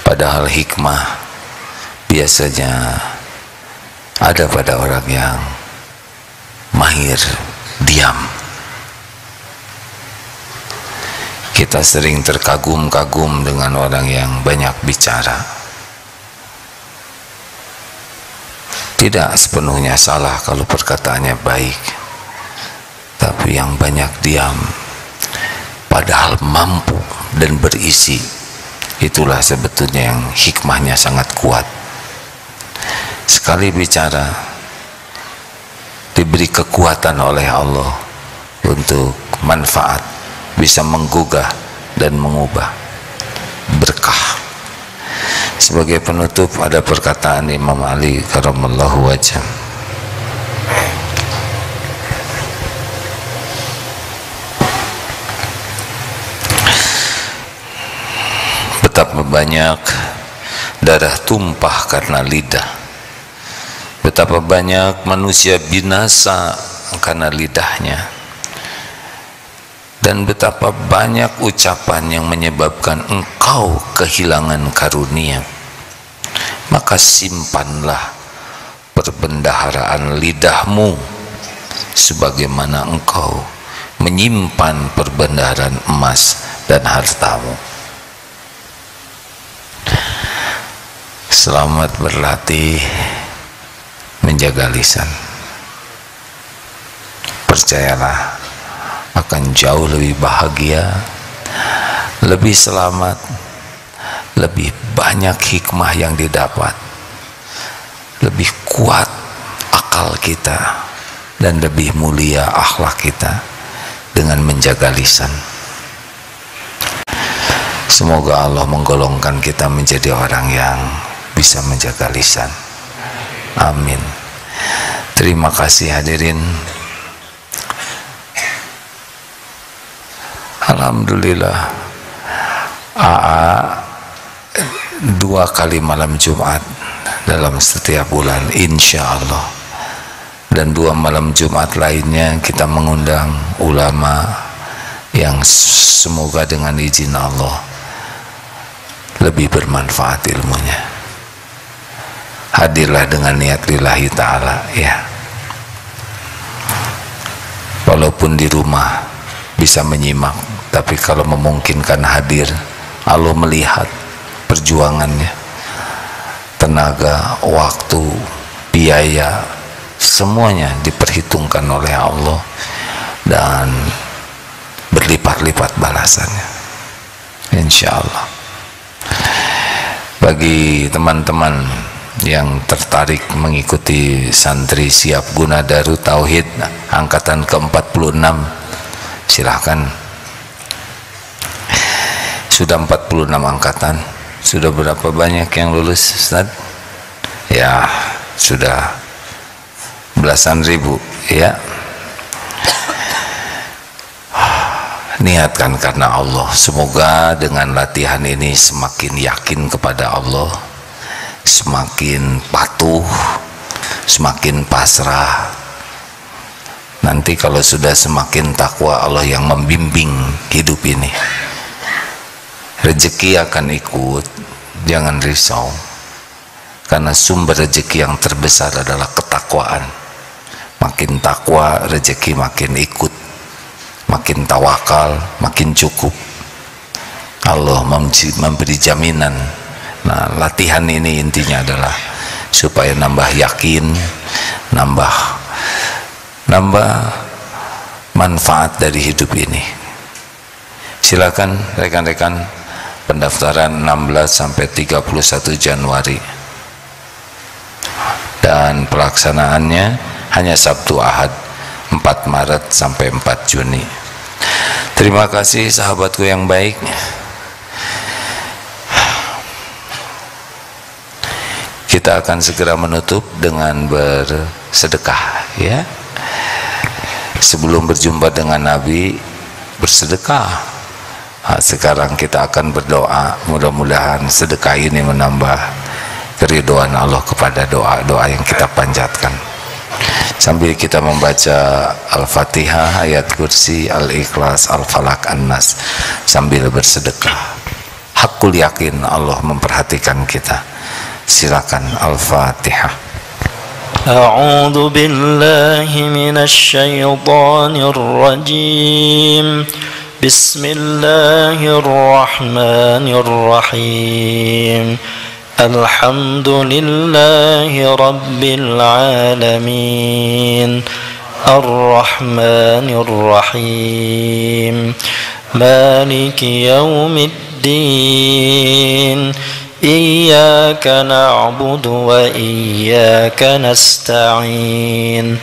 padahal hikmah biasanya ada pada orang yang mahir diam. Kita sering terkagum-kagum dengan orang yang banyak bicara. Tidak sepenuhnya salah kalau perkataannya baik, tapi yang banyak diam padahal mampu dan berisi, itulah sebetulnya yang hikmahnya sangat kuat. Sekali bicara diberi kekuatan oleh Allah untuk manfaat, bisa menggugah dan mengubah berkah. Sebagai penutup ada perkataan Imam Ali karramallahu wajhah. Betapa banyak darah tumpah karena lidah, betapa banyak manusia binasa karena lidahnya, dan betapa banyak ucapan yang menyebabkan engkau kehilangan karunia. Maka simpanlah perbendaharaan lidahmu sebagaimana engkau menyimpan perbendaharaan emas dan hartamu. Selamat berlatih menjaga lisan. Percayalah akan jauh lebih bahagia, lebih selamat, lebih banyak hikmah yang didapat, lebih kuat akal kita, dan lebih mulia akhlak kita dengan menjaga lisan. Semoga Allah menggolongkan kita menjadi orang yang bisa menjaga lisan. Amin. Terima kasih hadirin. Alhamdulillah, AA 2 kali malam Jumat dalam setiap bulan insya Allah, dan 2 malam Jumat lainnya kita mengundang ulama yang semoga dengan izin Allah lebih bermanfaat ilmunya. Hadirlah dengan niat lillahi ta'ala ya. Walaupun di rumah bisa menyimak, tapi kalau memungkinkan hadir, Allah melihat perjuangannya, tenaga, waktu, biaya, semuanya diperhitungkan oleh Allah dan berlipat-lipat balasannya insya Allah. Bagi teman-teman yang tertarik mengikuti santri siap guna Darut Tauhid angkatan ke-46, silahkan. Sudah 46 angkatan. Sudah berapa banyak yang lulus, Ustaz? Ya, sudah belasan ribu ya. Niatkan karena Allah. Semoga dengan latihan ini semakin yakin kepada Allah, semakin patuh, semakin pasrah. Nanti kalau sudah semakin takwa, Allah yang membimbing hidup ini. Rezeki akan ikut, jangan risau, karena sumber rezeki yang terbesar adalah ketakwaan. Makin takwa, rezeki makin ikut, makin tawakal, makin cukup. Allah memberi jaminan. Nah, latihan ini intinya adalah supaya nambah yakin, nambah manfaat dari hidup ini. Silakan rekan-rekan, pendaftaran 16 sampai 31 Januari dan pelaksanaannya hanya Sabtu Ahad 4 Maret sampai 4 Juni. Terima kasih sahabatku yang baik. Kita akan segera menutup dengan bersedekah ya. Sebelum berjumpa dengan Nabi, bersedekah Sekarang kita akan berdoa, mudah-mudahan sedekah ini menambah keridhaan Allah kepada doa-doa yang kita panjatkan. Sambil kita membaca Al-Fatihah, ayat kursi, Al-Ikhlas, Al-Falaq, An-Nas, sambil bersedekah. Hakul yakin Allah memperhatikan kita. Silakan Al-Fatihah. A'udzu billahi minasy syaithanir rajim. Bismillahirrahmanirrahim. Alhamdulillahi rabbil alamin. Ar-Rahmanir Rahim. Maliki yaumiddin. Iyyaka na'budu wa iyyaka nasta'in.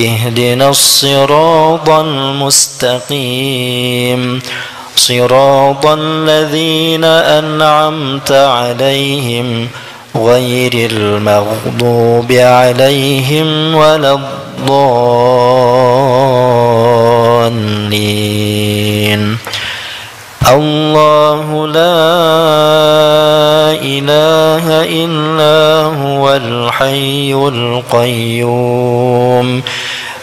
اهدنا الصراط المستقيم صراط الذين أنعمت عليهم غير المغضوب عليهم ولا الضالين الله لا إله إلا هو الحي القيوم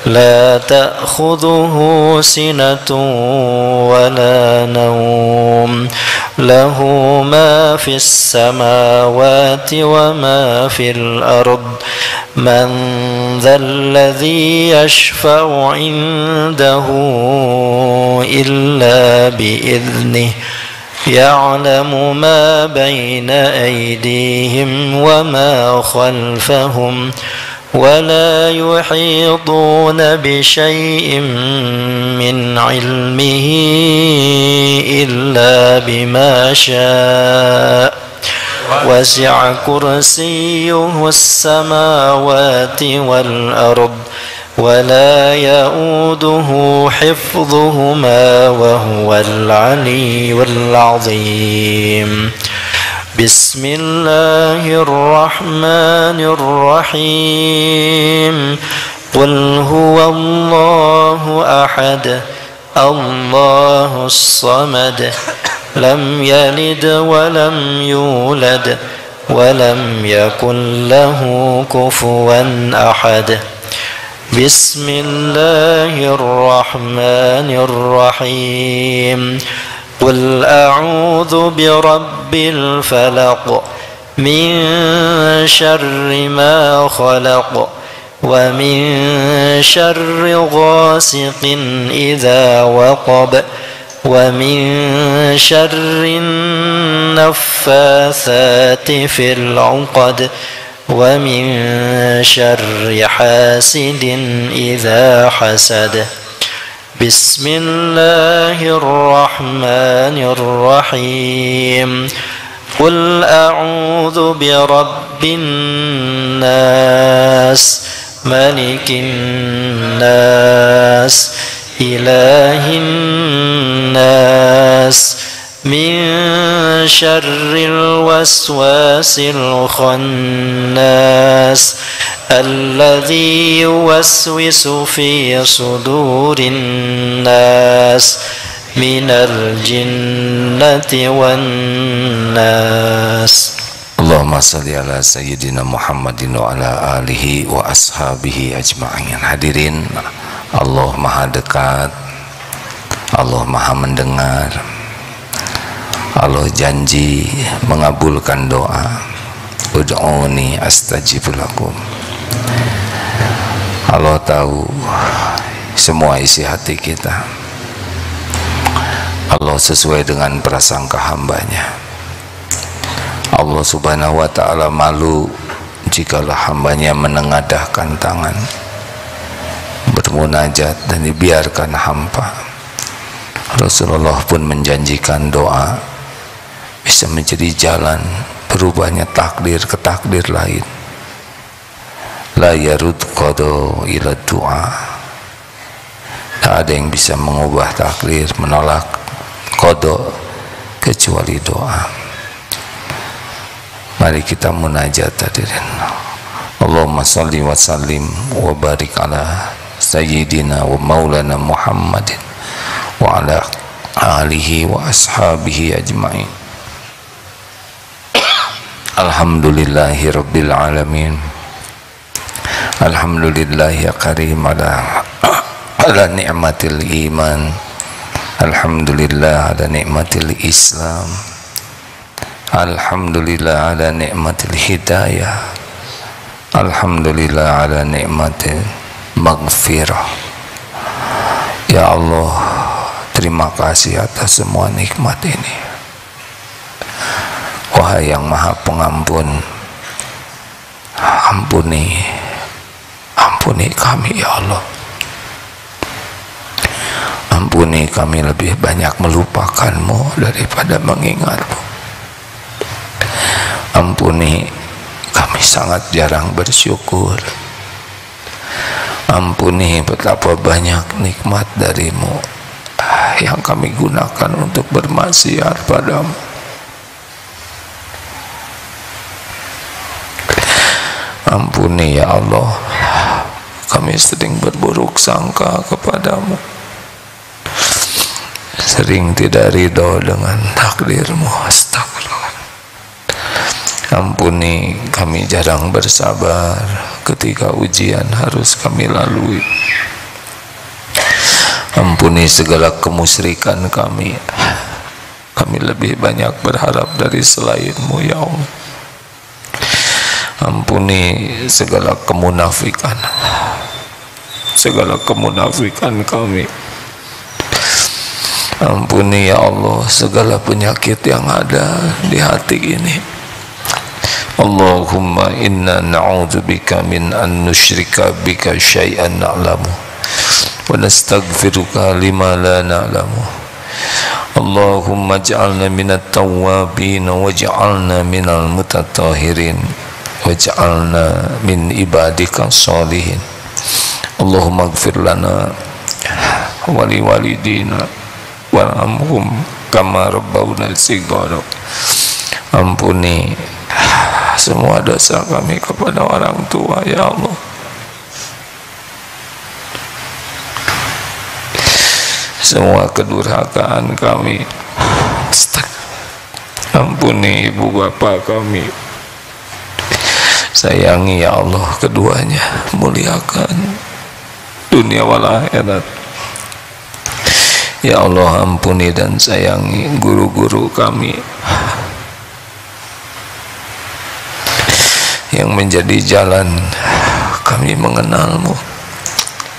لا تأخذه سنة ولا نوم له ما في السماوات وما في الأرض من ذا الذي يشفع عنده إلا بإذنه يعلم ما بين أيديهم وما خلفهم ولا يحيطون بشيء من علمه إلا بما شاء وسع كرسيه السماوات والأرض ولا يؤوده حفظهما وهو العلي العظيم بسم الله الرحمن الرحيم قل هو الله أحد الله الصمد لم يلد ولم يولد ولم يكن له كفوا أحد بسم الله الرحمن الرحيم قل أعوذ برب الفلق من شر ما خلق ومن شر غاسق إذا وقب ومن شر النفاثات في العقد ومن شر حاسد إذا حسد بسم الله الرحمن الرحيم قل أعوذ برب الناس ملك الناس إله الناس من شر الوسواس الخناس الذي يوسوس في صدور الناس من الجنة والناس Allahumma salli ala sayyidina Muhammadin wa ala alihi wa ashabihi ajma'in. Hadirin, Allah maha dekat, Allah maha mendengar, Allah janji mengabulkan doa. Ud'uni astajib lakum. Allah tahu semua isi hati kita. Allah sesuai dengan prasangka hambanya. Allah subhanahu wa ta'ala malu jikalau hambanya menengadahkan tangan bermunajat dan dibiarkan hampa. Rasulullah pun menjanjikan doa bisa menjadi jalan berubahnya takdir ke takdir lain. La yarud qada ila du'a. Tak ada yang bisa mengubah takdir, menolak qada kecuali doa. Mari kita munajat hadirin. Allahumma salli wa sallim wa barik ala sayyidina wa maulana Muhammadin wa ala alihi wa ashabihi ajma'in. Alhamdulillahi rabbil alamin. Alhamdulillahi ya karim ala ni'matil iman. Alhamdulillah ala ni'matil Islam. Alhamdulillah ala ni'matil hidayah. Alhamdulillah ala ni'matil maghfirah. Ya Allah, terima kasih atas semua nikmat ini. Wahai yang maha pengampun, ampuni kami ya Allah. Ampuni kami lebih banyak melupakanmu daripada mengingatmu. Ampuni kami sangat jarang bersyukur. Ampuni betapa banyak nikmat darimu yang kami gunakan untuk bermaksiat padamu. Ampuni ya Allah, kami sering berburuk sangka kepadamu, sering tidak ridho dengan takdirmu. Astagfirullah. Ampuni kami jarang bersabar ketika ujian harus kami lalui. Ampuni segala kemusyrikan kami. Kami lebih banyak berharap dari selainmu ya Allah. Ampuni segala kemunafikan kami. Ampuni ya Allah segala penyakit yang ada di hati ini. Allahumma inna na'udzubika min an nusyrika bika syai'an na'lamu wa nastaghfiruka lima la na'lamu. Allahumma ij'alna minat tawwabin waj'alna minal mutatahhirin waj'alna min ibadika sholihin. Allahumma ighfir lana wa liwalidina warhamhum kama rabbawna shighara. Ampuni semua dosa kami kepada orang tua ya Allah. Semua kedurhakaan kami. Ampuni ibu bapa kami. Sayangi ya Allah keduanya, muliakan dunia wal akhirat. Ya Allah, ampuni dan sayangi guru-guru kami yang menjadi jalan kami mengenalmu.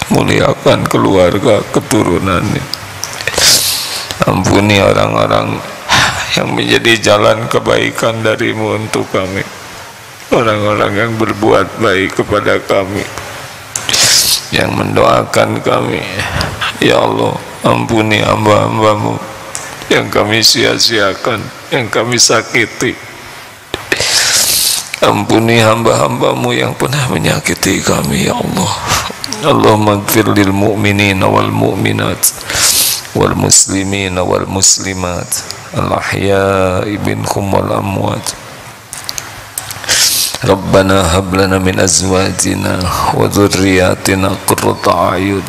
Muliakan keluarga keturunannya. Ampuni orang-orang yang menjadi jalan kebaikan darimu untuk kami, orang-orang yang berbuat baik kepada kami, yang mendoakan kami. Ya Allah, ampuni hamba-hambamu yang kami sia-siakan, yang kami sakiti. Ampuni hamba-hambamu yang pernah menyakiti kami ya Allah. Allahumma ighfir lil mu'minina wal mu'minat wal muslimina wal muslimat al ahya'i minhum wal amwat. Rabbana hab lana min azwajina wa dhurriyyatina qurrata a'yun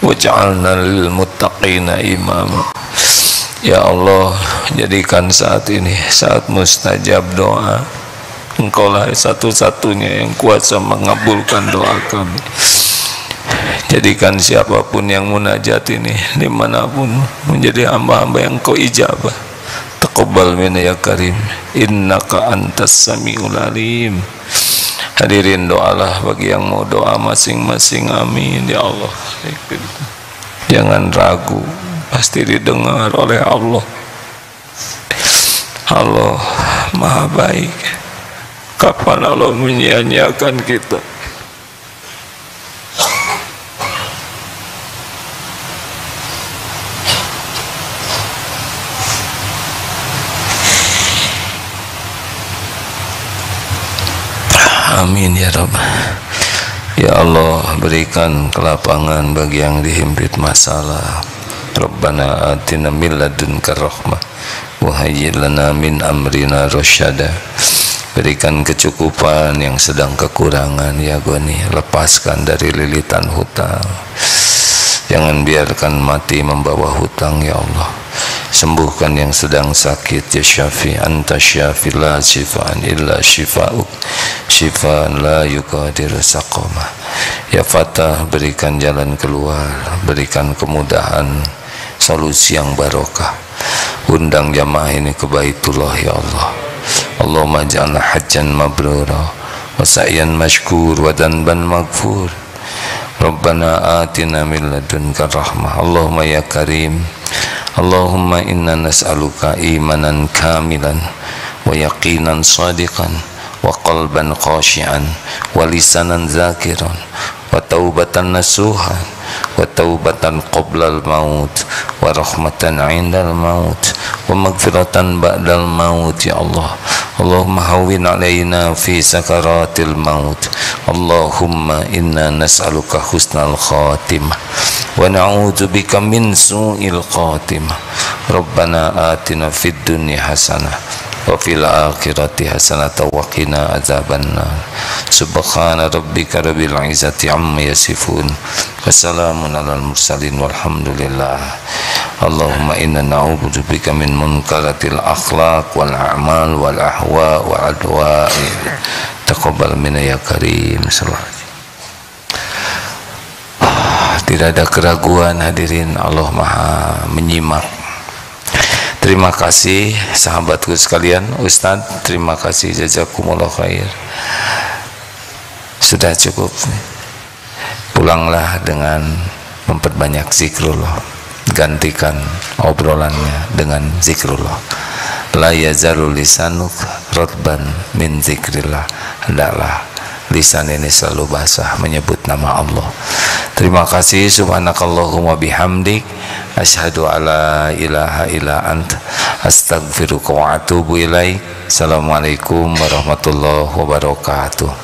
waj'alna lil muttaqina imama. Ya Allah, jadikan saat ini saat mustajab doa. Engkaulah satu-satunya yang kuasa mengabulkan doa kami. Jadikan siapapun yang munajat ini dimanapun menjadi hamba-hamba yang kau ijabah. Taqabbal minna ya karim, innaka antas samiul alim. Hadirin, doalah bagi yang mau doa masing-masing. Amin ya Allah. Jangan ragu, pasti didengar oleh Allah. Allah maha baik. Kapan Allah menyia-nyiakan kita? Amin ya Rabb. Ya Allah, berikan kelapangan bagi yang dihimpit masalah. Rabbana atina min ladunka rahmah wa hayyi lana min amrina rasyada. Berikan kecukupan yang sedang kekurangan ya Goni, lepaskan dari lilitan hutang Jangan biarkan mati membawa hutang ya Allah. Sembuhkan yang sedang sakit ya Syafi, anta syafi la syifaan illa syifa'uk, syifaan la yugadiru saqama. Ya Fatah, berikan jalan keluar, berikan kemudahan, solusi yang barokah. Undang jamaah ini ke Baitullah ya Allah. Allahumma ja'alna hajjan mabrura wa sa'yan mashkur wa danban maghfur. Rabbana atina min ladunka rahmah. Allahumma ya karim, Allahumma inna nas'aluka imanan kamilan wa yaqinan sadiqan wa qalban khashi'an wa lisanan zakiran wa taubatan nasuhan wa taubatan qoblal maut wa rahmatan indal maut wa magfiratan ba'dal maut ya Allah. Allahumma hawwin alaina fi sakaratil maut. Allahumma inna nas'aluka husnal khatimah wa na'udzu bika min su'il khatimah. Rabbana atina fid dunya hasanah wa fil akhirati hasanatan wa qina adzabannar. Subhana rabbika rabbil izzati amma yasifun wa salamun alal mursalin walhamdulillah. Allahumma inna na'udzu bika min munkaratil akhlaq wal a'mal wal ahwa wa adwa. Taqabbal minna ya karim. Tidak ada keraguan hadirin, Allah Maha menyimak. Terima kasih sahabatku sekalian. Ustadz, terima kasih, jazakumullah khair. Sudah cukup. Pulanglah dengan memperbanyak zikrullah. Gantikan obrolannya dengan zikrullah. La yazalul lisanuk ratban min zikrillah. Hendaklah lisan ini selalu basah menyebut nama Allah. Terima kasih. Subhanakallahumma bihamdik, asyhadu alla ilaha illa anta, astaghfiruka wa atubu ilaik. Assalamualaikum warahmatullahi wabarakatuh.